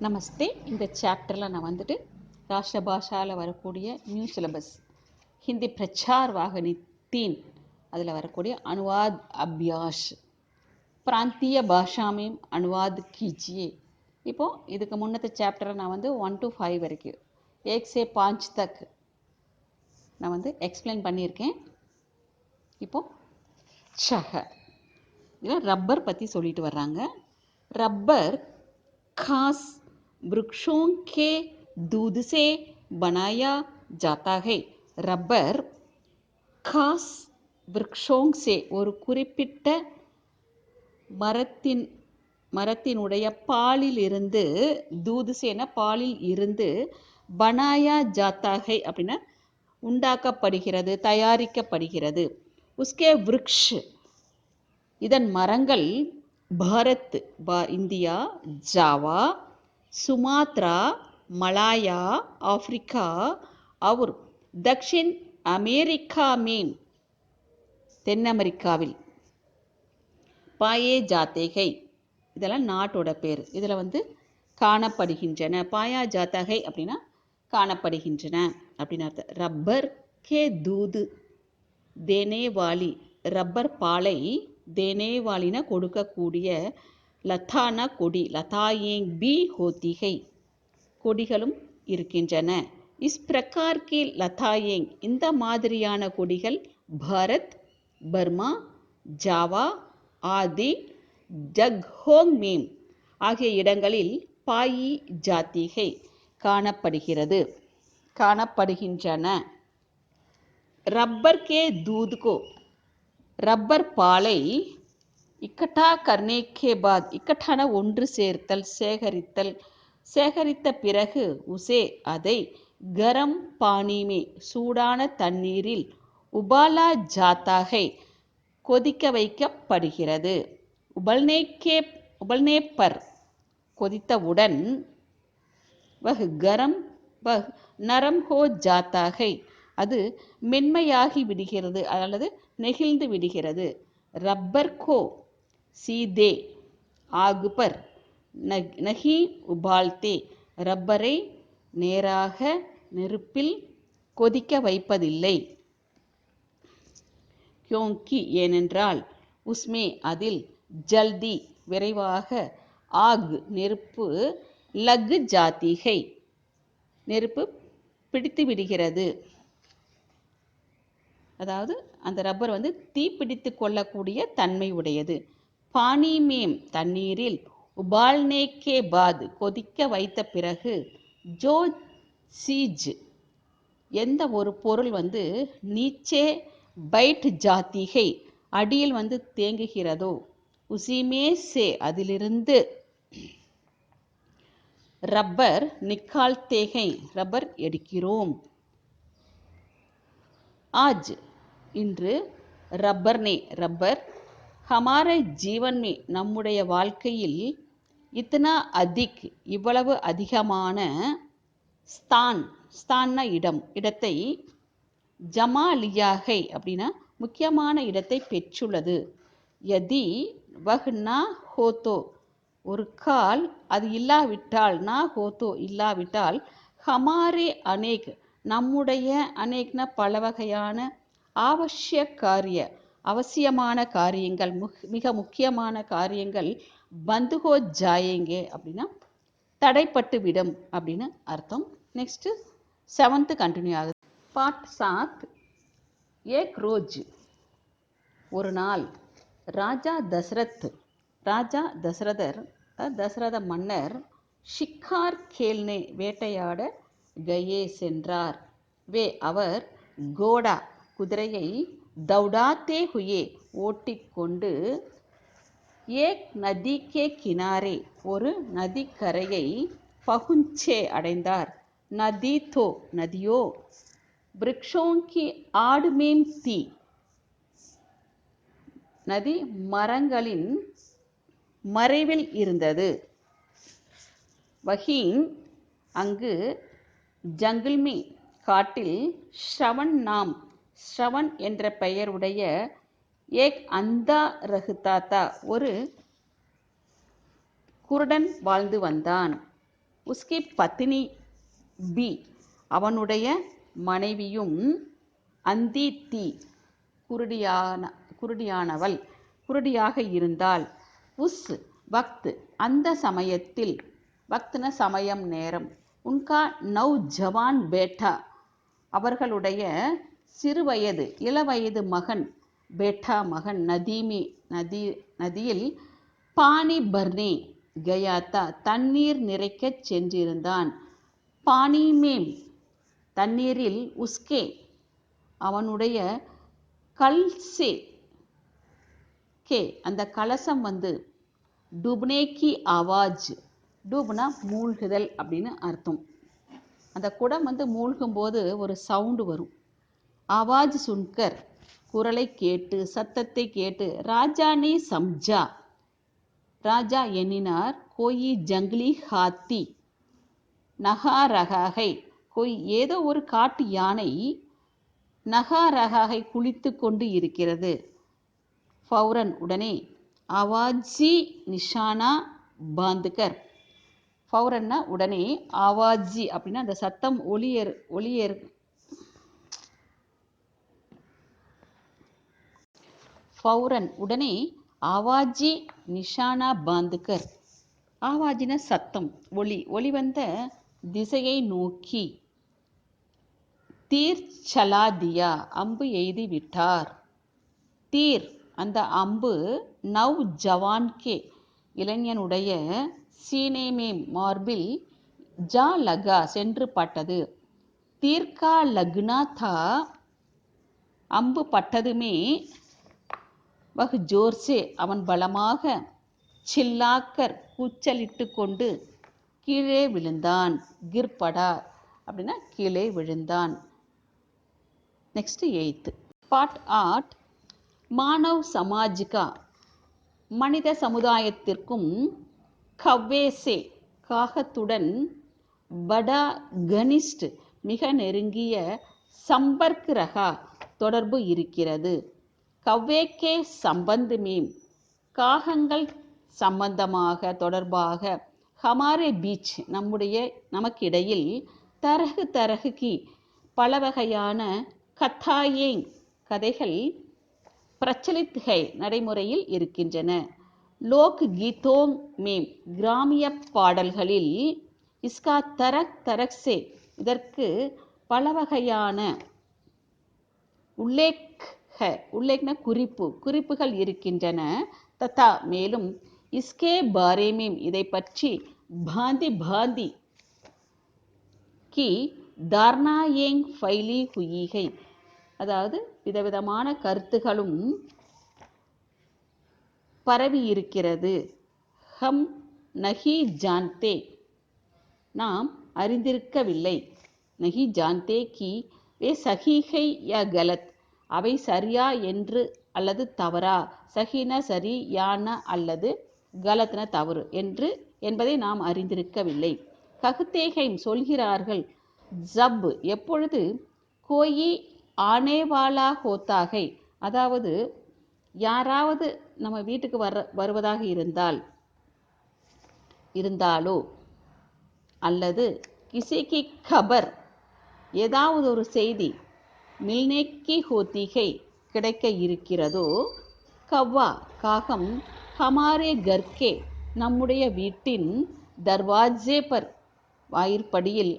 நமஸ்தே. இந்த சாப்டரில் நான் வந்துட்டு ராஷ்டிர பாஷாவில் வரக்கூடிய நியூ சிலபஸ் ஹிந்தி பிரச்சார் வாகினி 3 அதில் வரக்கூடிய அனுவாத் அபியாஷ் பிராந்திய பாஷாமையும் அனுவாத் கீஜியே. இப்போது இதுக்கு முன்னത്തെ சாப்டரை நான் வந்து 1 to 5 வரைக்கும் 1 से 5 தக் நான் வந்து எக்ஸ்பிளைன் பண்ணியிருக்கேன். இப்போது இதில் ரப்பர் பற்றி சொல்லிட்டு வர்றாங்க. रबर खास वृक्षों के दूध से बनाया जाता है. रबर खास वृक्षों से ஒரு குறிப்பிட்ட மரத்தினுடைய பாலில் இருந்து தூதுசேன பாலில் இருந்து பனாயா ஜாத்தாகை அப்படின்னா உண்டாக்கப்படுகிறது, தயாரிக்கப்படுகிறது. உஸ்கே விருக்ஷ் இதன் மரங்கள் Bharat India, Java, Sumatra, Malaya, Africa और दक्षिण अमेरिका में தென் அமெரிக்காவில் பாயே ஜாத்தேகை இதெல்லாம் நாட்டோட பேர். இதில் வந்து காணப்படுகின்றன. பாயா ஜாத்தகை அப்படின்னா காணப்படுகின்றன அப்படின்னு அர்த்தம். ரப்பர் கே தூது தேனேவாலி ரப்பர் பாலை தேனேவாலினா கொடுக்கக்கூடிய லதானா கொடி லதாயேங் பி ஹோத்திகை கொடிகளும் இருக்கின்றன. இஸ் பிரகார் கி லதாயேங் இந்த மாதிரியான கொடிகள் பாரத், பர்மா, ஜாவா ஆதி ஜக்ஹோங் மேம் ஆகிய இடங்களில் பாயி ஜாத்திகை காணப்படுகின்றன. ரப்பர் கே दूध को ரப்பர் பாலை இக்கட்டா கர்னே கே பாத் இக்கட்டான ஒன்று சேர்த்தல் சேகரித்த பிறகு உசே அதை கரம் பானிமே சூடான தண்ணீரில் உபாலா ஜாத்தாகை கொதிக்க வைக்கப்படுகிறது. உபல்னே பர் கொதித்தவுடன் வஹ் கரம் வஹ் நரம் ஹோ ஜாத்தாகை அது மென்மையாகி விடுகிறது அல்லது நெகிழ்ந்து விடுகிறது. ரப்பர் கோ சீதே ஆகு பர் நஹி உபால்தே ரப்பரை நேராக நெருப்பில் கொதிக்க வைப்பதில்லை. கியோங்கி ஏனென்றால் உஸ்மே அதில் ஜல்தி விரைவாக ஆக் நெருப்பு லக் ஜாத்திகை நெருப்பு பிடித்து விடுகிறது. அதாவது அந்த ரப்பர் வந்து தீப்பிடித்து கொள்ளக்கூடிய தன்மை உடையது. பானி மேம் தண்ணீரில் உபால்னே கே பாத் கொதிக்க வைத்த பிறகு ஜோ சீஜ் எந்த ஒரு பொருள் வந்து நீச்சே பைட் ஜாத்திகை அடியில் வந்து தேங்குகிறதோ உசிமே சே அதிலிருந்து ரப்பர் நிக்கால்தேகை ரப்பர் எடுக்கிறோம். आज இன்று ரப்பர் ஹமாரே ஜீவன் மே நம்முடைய வாழ்க்கையில் இத்தனா அதிக் இவ்வளவு அதிகமான ஸ்தான்னா இடத்தை ஜமா லியாகை அப்படின்னா முக்கியமான இடத்தை பெற்றுள்ளது. யதி வஹ் நா ஹோத்தோ ஒரு கால் அது இல்லாவிட்டால் நா ஹோத்தோ இல்லாவிட்டால் ஹமாரே அநேக் நம்முடைய அநேக்னா பல வகையான அவசியமான காரியங்கள் மிக முக்கியமான காரியங்கள் பந்துகோ ஜாயேங்கே அப்படின்னா தடைப்பட்டு விடும் அப்படின்னு அர்த்தம். நெக்ஸ்ட் 7th கண்டினியூ ஆகுது. பார்ட் 7 ஏக் ரோஜ் ஒரு நாள் ராஜா தசரத மன்னர் ஷிக்கார் கேல்னே வேட்டையாட கயே சென்றார். அவர் கோடா குதிரையை தௌடாத்தே ஹுயே ஓட்டிக்கொண்டு ஏக் நதி கே கினாரே ஒரு நதிக்கரையை பகுஞ்சே அடைந்தார். நதியோ விருக்ஷோं की आड़ में थी நதி மரங்களின் மறைவில் இருந்தது. வஹீன் அங்கு ஜங்கிள்மி காட்டில் ஸ்ரவன் என்ற பெயருடைய ஏக் அந்தா ரஹுதாத்தா ஒரு குருடன் வாழ்ந்து வந்தான். உஸ்கி பத்னி பி அவனுடைய மனைவியும் அந்தி தி குருடியானவள் குருடியாக இருந்தாள். உஸ் வக்த் அந்த சமயத்தில், வக்த்ன சமயம் நேரம், உன்கா நவ் ஜவான் பேட்டா அவர்களுடைய சிறுவயது இளவயது மகன், பேட்டா மகன் நதியில் பானி பர்னே கயாத்தா தண்ணீர் நிறைக்கச் சென்றிருந்தான். பானி மேம் தண்ணீரில், உஸ்கே அவனுடைய கல்சே கே அந்த கலசம் வந்து, டூப்னே கி ஆவாஜ், டூப்னா மூழ்குதல் அப்படின்னு அர்த்தம். அந்த குடம் வந்து மூழ்கும்போது ஒரு சவுண்டு வரும். ஆவாஜ் சுன்கர் குரலை கேட்டு, சத்தத்தை கேட்டு, ராஜா நே சம்ஜா ராஜா எண்ணினார், கோயி ஜங்லி ஹாத்தி நகா ரகாகை ஏதோ ஒரு காட்டு யானை நகா ரகாகை குளித்து கொண்டு இருக்கிறது. ஃபௌரன் உடனே, ஆவாஜி நிஷானா பாந்துகர், ஃபௌரன்னா உடனே, ஆவாஜி அப்படின்னா அந்த சத்தம் ஒளியேறு ஃபௌரன் உடனே, ஆவாஜி நிஷானா பாந்துகர், ஆவாஜின சத்தம், ஒளி வந்த திசையை நோக்கி, தீர் சலா தியா அம்பு எய்தி விட்டார். தீர் அந்த அம்பு, நவ் ஜவான் கே இளைஞனுடைய, சீனே மேம் மார்பில், ஜா லகா சென்று பட்டது. தீர்க்கா லக்னா தா அம்பு பட்டதுமே, வஹ் ஜோர்சே அவன் பலமாக, சில்லாக்கர் கூச்சலிட்டு கொண்டு கீழே விழுந்தான். கிர்படா அப்படின்னா கீழே விழுந்தான். நெக்ஸ்ட் 8th பார்ட் 8 மானவ் சமாஜிகா மனித சமுதாயத்திற்கும், கவ்வேசே காகத்துடன், படா கனிஷ்ட் மிக நெருங்கிய, சம்பர்க் ரகா தொடர்பு இருக்கிறது. கவ்வேக்கே சம்பந்த் மேம் காகங்கள் சம்பந்தமாக தொடர்பாக, ஹமாரே பீச் நமக்கிடையில், தரகு தரகு கி பல வகையான, கதாயேங் கதைகள், பிரச்சலித் ஹை நடைமுறையில் இருக்கின்றன. லோக் கீதோங் மேம் கிராமிய பாடல்களில், இஸ்கா தரக் தரக் சே இதற்கு பல வகையான, உல்லேக்ன குறிப்புகள் இருக்கின்றன. ததா மேலும், இஸ்கே பாரே மேம் இதை பற்றி, பாந்தி பாந்தி கி தார்னாயேங் ஃபைலி ஹுயி அதாவது விதவிதமான கருத்துகளும் பரவி இருக்கிறது. ஹம் நஹி ஜான்தே நாம் அறிந்திருக்கவில்லை. நஹி ஜான்தே கி வே சஹீ ஹை யா கலத் அவை சரியா என்று அல்லது தவறா, சஹீன சரி, யான அல்லது கலத்ன தவறு என்பதை நாம் அறிந்திருக்கவில்லை. கஹ்தேஹைம் சொல்கிறார்கள், ஜப் எப்பொழுது, கோயி ஆனேவாலா ஹோத்தாகை அதாவது யாராவது நம்ம வீட்டுக்கு வருவதாக இருந்தாலோ, அல்லது கிசிக்கு கபர் ஏதாவது ஒரு செய்தி, மில்னேக்கி ஹோத்திகை கிடைக்க இருக்கிறதோ, கவ்வா காகம், ஹமாரே கர்கே நம்முடைய வீட்டின், தர்வாஜே பர் வாயிற்படியில்,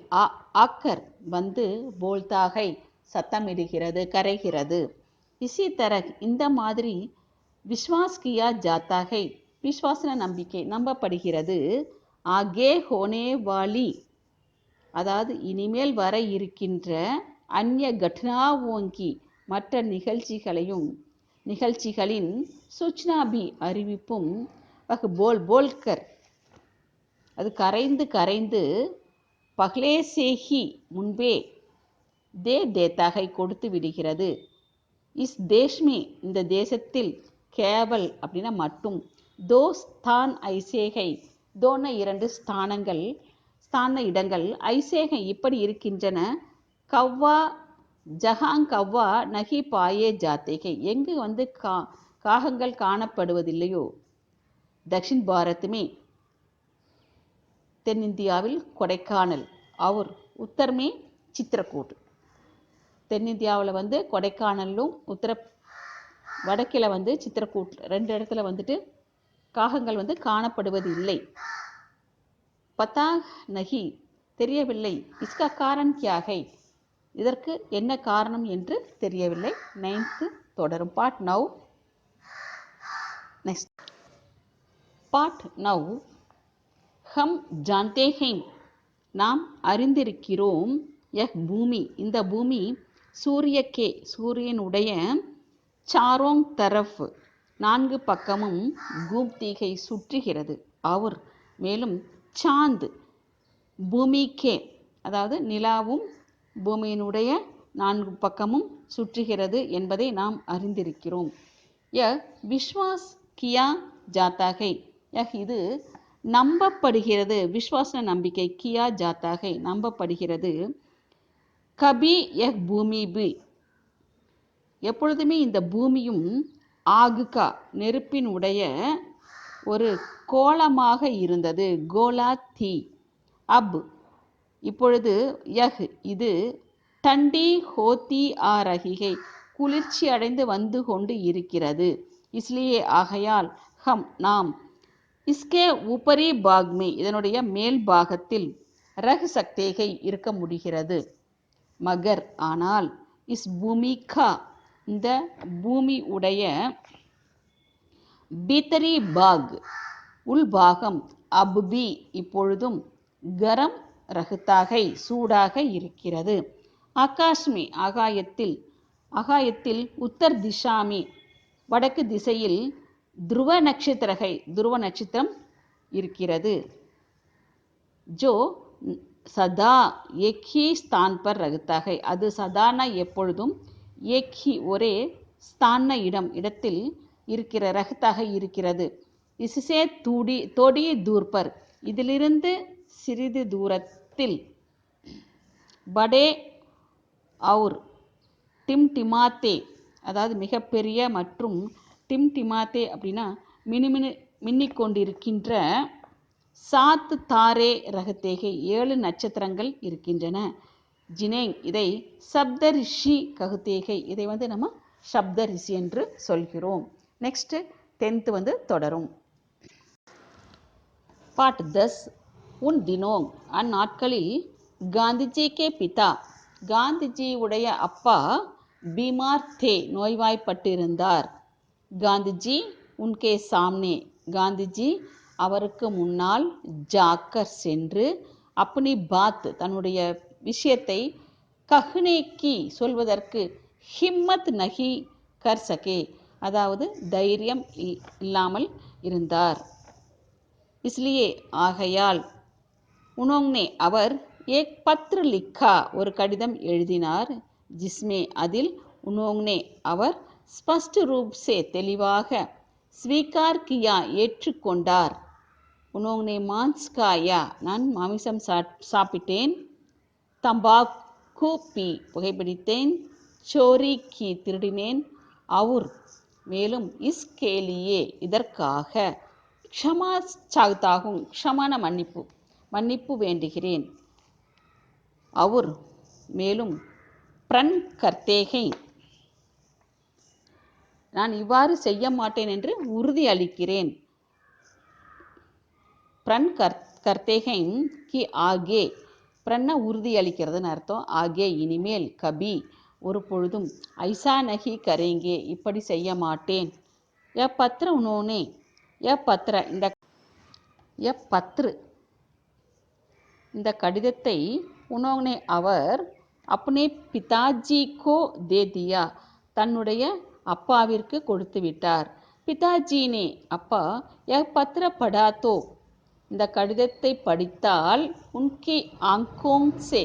ஆக்கர் வந்து, போல்தாகை சத்தமிடுகிறது, கரைகிறது. இசி தரக் இந்த மாதிரி, விஸ்வாஸ் கியா ஜாத்தாகை விஸ்வாசன நம்பிக்கை நம்பப்படுகிறது. ஆகே ஹோனே வாலி அதாவது இனிமேல் வர இருக்கின்ற, அந்நிய கட்னாவோங்கி மற்ற நிகழ்ச்சிகளின், சூச்னாபி அறிவிப்பும், வஹ் போல்கர் அது கரைந்து பஹ்லே சேஹி முன்பே, தேத்தாகை கொடுத்து விடுகிறது. இஸ் தேஷ்மே இந்த தேசத்தில், கேவல் அப்படின்னா மட்டும், தோ ஸ்தான் ஐசேகை தோன இரண்டு ஸ்தான இடங்கள், ஐசேகை இப்படி இருக்கின்றன. கவ்வா ஜஹாங் கவ்வா நகி பாயே ஜாத்தேகை எங்கு வந்து காகங்கள் காணப்படுவதில்லையோ, தக்ஷின் பாரத் மே தென்னிந்தியாவில் கொடைக்கானல். और उत्तर में चित्रकूट. தென்னிந்தியாவில் வந்து கொடைக்கானலும் வடக்கில் வந்து சித்திரக்கூட் 2 இடத்துல வந்துட்டு காகங்கள் வந்து காணப்படுவது இல்லை. பதா நஹி தெரியவில்லை. இஸ்கா காரண் கியா ஹை இதற்கு என்ன காரணம் என்று தெரியவில்லை. 9th தொடரும். Part now. Next part now. ஹம் ஜான்தே ஹைன் நாம் அறிந்திருக்கிறோம். யஹ் பூமி இந்த பூமி சூரியக்கே சூரியனுடைய சாரோங் தரஃப் 4 பக்கமும் கூப்தீகை சுற்றுகிறது. அவர் மேலும் சாந்த் பூமிக்கே அதாவது நிலாவும் பூமியினுடைய 4 பக்கமும் சுற்றுகிறது என்பதை நாம் அறிந்திருக்கிறோம். யஹ் விஸ்வாஸ் கியா ஜாத்தாகை இது நம்பப்படுகிறது. விஸ்வாச நம்பிக்கை. கியா ஜாத்தாகை நம்பப்படுகிறது. கபி யஹ் பூமி பி எப்பொழுதுமே இந்த பூமியும் ஆகுகா நெருப்பினுடைய ஒரு கோலமாக இருந்தது. கோலா தீ. அப் இப்பொழுது யஹ் இது டண்டி ஹோத்தி ஆ ரஹிகை குளிர்ச்சி அடைந்து வந்து கொண்டு இருக்கிறது. இஸ்லியே ஆகையால் ஹம் நாம் இஸ்கே ஊப்பரி பாக்மே இதனுடைய மேல் பாகத்தில் ரஹ் சக்தேகை இருக்க முடிகிறது. மகர் ஆனால் இஸ் பூமிகா இந்த பூமி உடைய பீத்தரி பாக் உள்பாகம் அபுபி இப்பொழுதும் கரம் ரகுத்தாகை சூடாக இருக்கிறது. ஆகாஷ்மி ஆகாயத்தில் உத்தர் திஷாமி வடக்கு திசையில் துருவ நட்சத்திரகை துருவ நட்சத்திரம் இருக்கிறது. ஜோ சதா ஏக் ஹி ஸ்தான் பர் ரகுத்தாகை அது சதானா எப்பொழுதும் ஏக் ஹி ஒரே ஸ்தான இடத்தில் இருக்கிற ரகுத்தாக இருக்கிறது. இசுசே தோடி தூர்பர் இதிலிருந்து சிறிது தூரத்தில் படே அவுர் டிம்டிமாத்தே அதாவது மிகப்பெரிய மற்றும் டிம்டிமாத்தே அப்படின்னா மின்னிக்கொண்டிருக்கின்ற சாத் தாரே ரகத்தேகை 7 நட்சத்திரங்கள் இருக்கின்றன. ஜினேங் இதை சப்த ரிஷி ககுத்தேகை இதை வந்து நம்ம சப்த ரிஷி என்று சொல்கிறோம். நெக்ஸ்ட் 10th வந்து தொடரும். பாட் 10 உன் தினோங் அந்நாட்களில் காந்திஜி கே பிதா காந்திஜி உடைய அப்பா பீமார் தே நோய்வாய்ப்பட்டிருந்தார். காந்திஜி உன்கே சாம்னே காந்திஜி அவருக்கு முன்னால் ஜாக்கர் சென்று அப்பனி பாத் தன்னுடைய விஷயத்தை கஹ்னேக்கி சொல்வதற்கு ஹிம்மத் நஹி கர் சகே அதாவது தைரியம் இல்லாமல் இருந்தார். இஸ்லியே ஆகையால் உனோங்னே அவர் ஏக் பத்ர லிக்கா ஒரு கடிதம் எழுதினார். ஜிஸ்மே அதில் உனோங்னே அவர் ஸ்பஷ்ட ரூப் சே தெளிவாக ஸ்வீகார் கியா ஏற்றுக்கொண்டார். உனோங்னே மான்ஸ் காயா நான் மாமிசம் சாப்பிட்டேன். தம்பாக்கு பி புகைப்பிடித்தேன். சோரி கி திருடினேன். அவுர் மேலும் இஸ்கேலியே இதற்காக க்ஷமா சாகுத்தாகும் க்ஷமான மன்னிப்பு வேண்டுகிறேன். அவுர் மேலும் பிரன் கர்த்தேகை நான் இவ்வாறு செய்ய மாட்டேன் என்று உறுதி அளிக்கிறேன். பிரன் கர்த்தேகை கி ஆகே பிரன்ன உறுதி அளிக்கிறதுன்னு அர்த்தம். ஆகே இனிமேல் கபி ஒரு பொழுதும் ஐசா நகி கரேங்கே இப்படி செய்ய மாட்டேன். பத்ர உனோனே பத்ர இந்த கடிதத்தை உனோனே அவர் அப்னே பிதாஜி கோ தே தியா தன்னுடைய அப்பாவிற்கு கொடுத்து விட்டார். பிதாஜினே அப்பா பத்ர படாத்தோ இந்த கடிதத்தை படித்தால் உன்கி ஆங்கோங் சே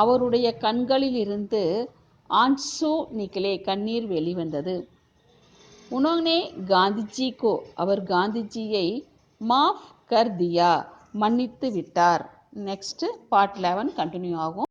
அவருடைய கண்களில் இருந்து ஆன்சு நிக்கலே கண்ணீர் வெளிவந்தது. உனோனே காந்திஜி கோ அவர் காந்திஜியை மாஃப் கர் தியா மன்னித்து விட்டார். நெக்ஸ்ட் பார்ட் 11 கண்டினியூ ஆகும்.